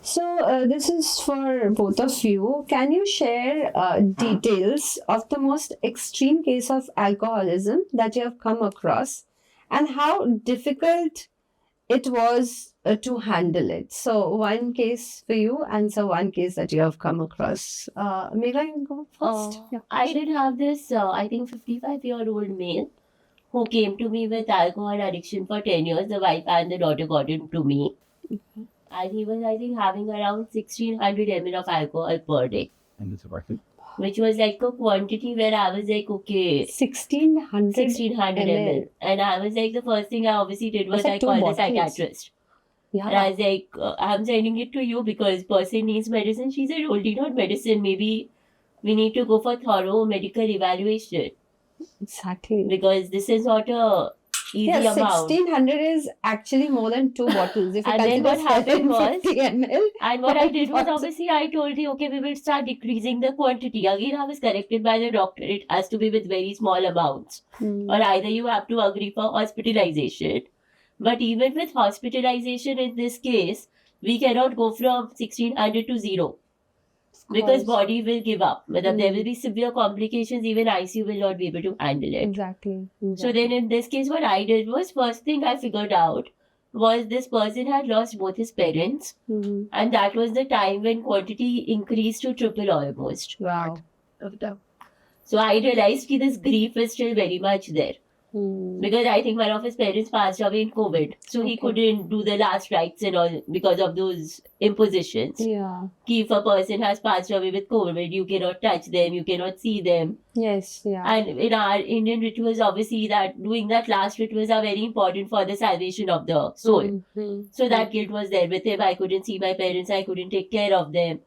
So, this is for both of you. Can you share details of the most extreme case of alcoholism that you have come across and how difficult it was to handle it? So, one case for you, and so one case that you have come across. Megha, you go first. Yeah. I did have this, I think, 55-year-old male who came to me with alcohol addiction for 10 years. The wife and the daughter got into me. And he was, I think, having around 1600 ml of alcohol per day. And it's worth it. Which was like a quantity where I was like, okay, 1600 ml. And I was like, the first thing I obviously did was I called the psychiatrist. Yeah. And I was like, I'm sending it to you because person needs medicine. She said, only not medicine. Maybe we need to go for thorough medical evaluation Exactly. because this is not a easy amount. 1600 is actually more than two bottles. If you And then what consider happened was, 750 ml, and what I did was obviously I told you, okay, we will start decreasing the quantity. Again, I was corrected by the doctor. It has to be with very small amounts. Or either you have to agree for hospitalization. But even with hospitalization in this case, we cannot go from 1600 to 0. Because body will give up. There will be severe complications. Even ICU will not be able to handle it. Exactly. So then in this case, what I did was, first thing I figured out was this person had lost both his parents. And that was the time when quantity increased to triple almost. Wow. So I realized that this grief is still very much there. Because I think one of his parents passed away in COVID. So he couldn't do the last rites and all because of those impositions. Yeah. If a person has passed away with COVID, you cannot touch them, you cannot see them. Yes, yeah. And in our Indian rituals, obviously, that doing that last rituals are very important for the salvation of the soul. So that guilt was there with him. I couldn't see my parents, I couldn't take care of them.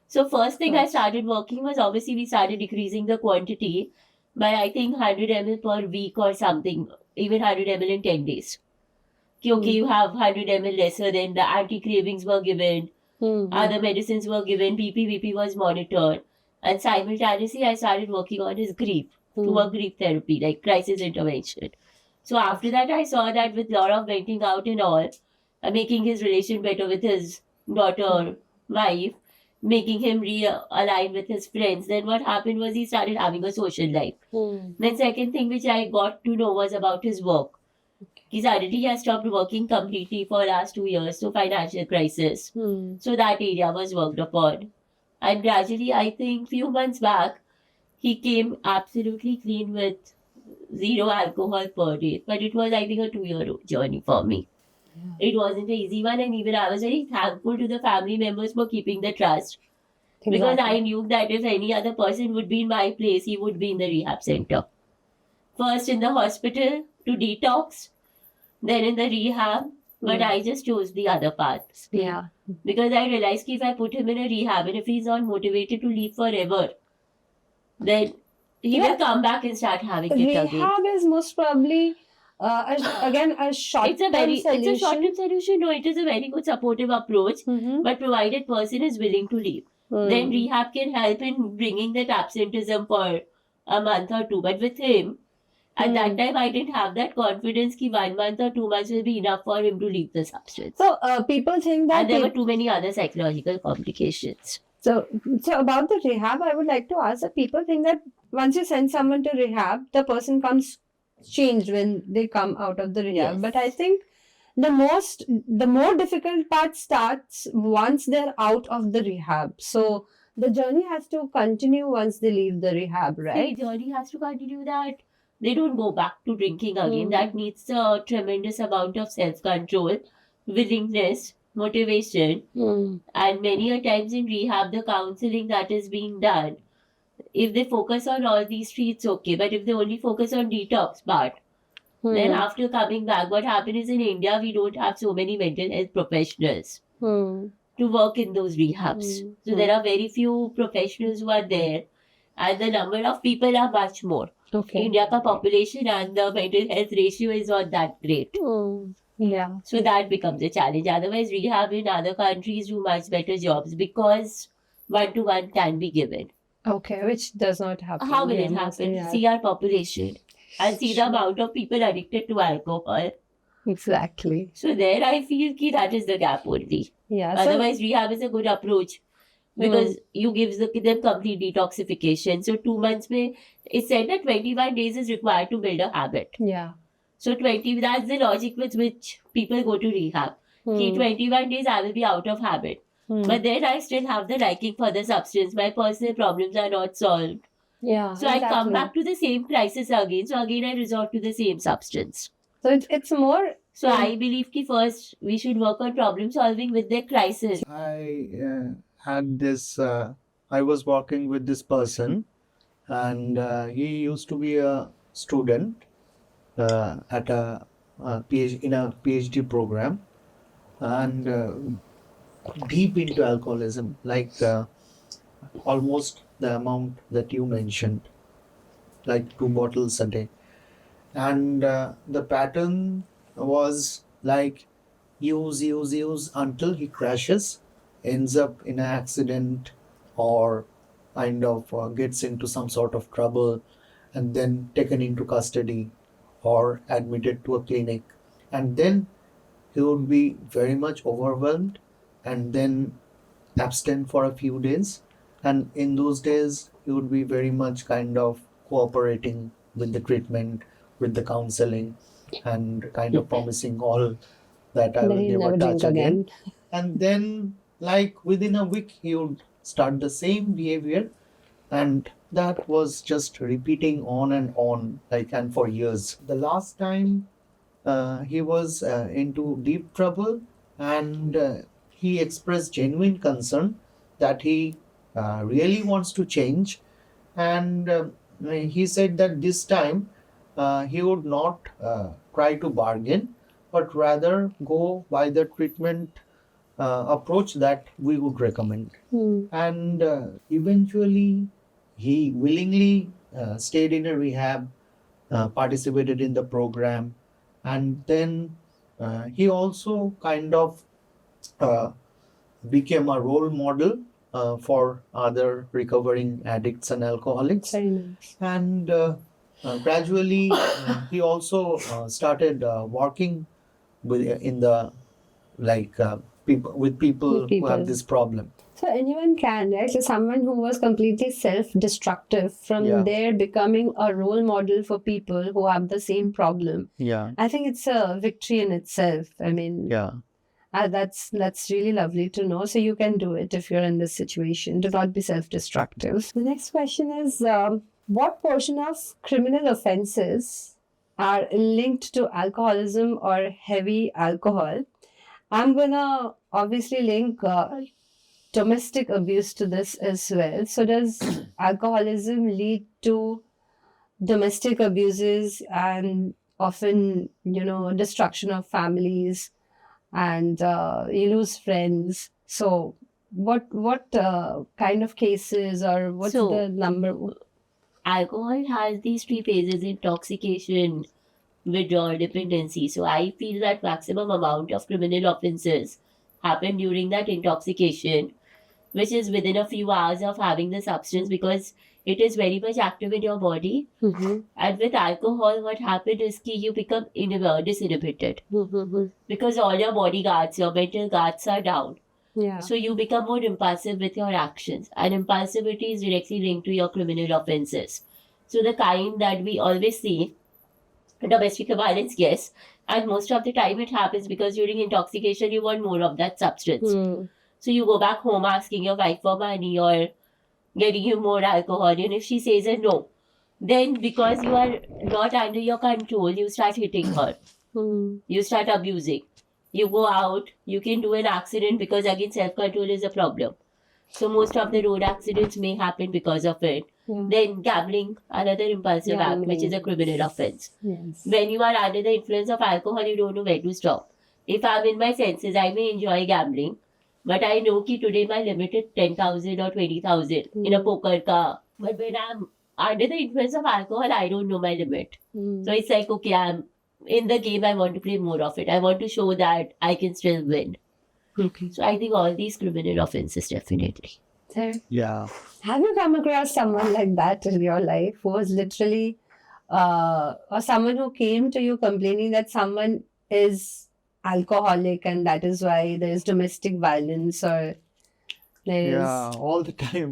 So first thing I started working was obviously we started decreasing the quantity by I think 100 ml per week or something, even 100 ml in 10 days. Okay, you have 100 ml lesser, then the anti-cravings were given, other medicines were given, BP was monitored. And simultaneously, I started working on his grief, through a grief therapy, like crisis intervention. So after that, I saw that with a lot of venting out and all, making his relation better with his daughter, wife, making him realign with his friends. Then what happened was he started having a social life. Then second thing which I got to know was about his work. He has stopped working completely for last 2 years, so financial crisis. So that area was worked upon. And gradually, I think few months back, he came absolutely clean with 0 alcohol per day. But it was, I think, a 2-year journey for me. It wasn't an easy one, and even I was very thankful to the family members for keeping the trust. Because I knew that if any other person would be in my place, he would be in the rehab center. First in the hospital to detox, then in the rehab, but I just chose the other path. Yeah. Because I realized if I put him in a rehab and if he's not motivated to leave forever, then he will come back and start having it again. Rehab is most probably again a short-term solution. It's a short-term solution. No, it is a very good supportive approach. But provided person is willing to leave, then rehab can help in bringing that absenteeism for a month or 2. But with him, at that time, I didn't have that confidence that 1 month or 2 months will be enough for him to leave the substance. So people think that And there were too many other psychological complications. So about the rehab, I would like to ask that people think that once you send someone to rehab, the person comes changed when they come out of the rehab. Yes. But I think the more difficult part starts once they're out of the rehab. So the journey has to continue once they leave the rehab, right? The journey has to continue that. They don't go back to drinking again. That needs a tremendous amount of self-control, willingness, motivation. And many a times in rehab, the counseling that is being done, if they focus on all these three, it's okay. But if they only focus on detox part, then after coming back, what happens is in India, we don't have so many mental health professionals to work in those rehabs. So there are very few professionals who are there, and the number of people are much more. Okay. India ka population and the mental health ratio is not that great. Yeah. So that becomes a challenge. Otherwise, rehab in other countries do much better jobs because 1-to-1 can be given. Okay, which does not happen. How will it happen? Yeah. See our population and see the amount of people addicted to alcohol. Exactly. So there I feel ki that is the gap only. Yeah. So, Otherwise, rehab is a good approach because you give them complete detoxification. So 2 months mein, it's said that 21 days is required to build a habit. yeah. So 20, that's the logic with which people go to rehab. Ki 21 days I will be out of habit. But then I still have the liking for the substance. My personal problems are not solved. Yeah. So I come back to the same crisis again. So again I resort to the same substance. So it's more. So I believe ki first we should work on problem solving with the crisis. I had this, I was walking with this person, and he used to be a student at a, PhD, in a PhD program, and deep into alcoholism, like almost the amount that you mentioned, like 2 bottles a day. And the pattern was like use until he crashes, ends up in an accident, or kind of gets into some sort of trouble, and then taken into custody or admitted to a clinic. And then he would be very much overwhelmed and then abstain for a few days. And in those days, he would be very much kind of cooperating with the treatment, with the counseling, and kind of promising all that I Then will he'll never never touch drink again. again. And then, like within a week, he would start the same behavior, and that was just repeating on, like, and for years. The last time he was into deep trouble, and he expressed genuine concern that he really wants to change, and he said that this time he would not try to bargain, but rather go by the treatment approach that we would recommend. And eventually, he willingly stayed in a rehab, participated in the program, and then he also kind of uh, became a role model for other recovering addicts and alcoholics. Very nice. And gradually, he also started working in the like people with people who have this problem. So anyone can, right? So someone who was completely self-destructive, from Yeah. there becoming a role model for people who have the same problem. Yeah, I think it's a victory in itself. I mean, yeah, that's really lovely to know. So you can do it if you're in this situation. Do not be self-destructive. The next question is, what portion of criminal offenses are linked to alcoholism or heavy alcohol? I'm gonna obviously link domestic abuse to this as well. So does alcoholism lead to domestic abuses and often, destruction of families, and you lose friends? So what kind of cases, or what's So- the number? Alcohol has these three phases: intoxication, withdrawal, dependency. So I feel that maximum amount of criminal offenses happen during that intoxication, which is within a few hours of having the substance, because it is very much active in your body. And with alcohol, what happens is that you become disinhibited because all your body guards, your mental guards are down. Yeah. So you become more impulsive with your actions, and impulsivity is directly linked to your criminal offenses. So the kind that we always see, domestic violence, yes, and most of the time it happens because during intoxication you want more of that substance. So you go back home asking your wife for money or getting you more alcohol, and if she says a no, then because you are not under your control, you start hitting her, you start abusing. You go out, you can do an accident because again self-control is a problem. So most of the road accidents may happen because of it. Yeah. Then gambling, another impulsive act, which is a criminal offense. Yes. When you are under the influence of alcohol, you don't know where to stop. If I'm in my senses, I may enjoy gambling, but I know that today my limit is 10,000 or 20,000 in a poker car. But when I'm under the influence of alcohol, I don't know my limit. So it's like, okay, I'm in the game, I want to play more of it. I want to show that I can still win. Okay. So I think all these criminal offenses definitely. There. yeah. Have you come across someone like that in your life who was literally, or someone who came to you complaining that someone is alcoholic and that is why there is domestic violence or there is Yeah, all the time.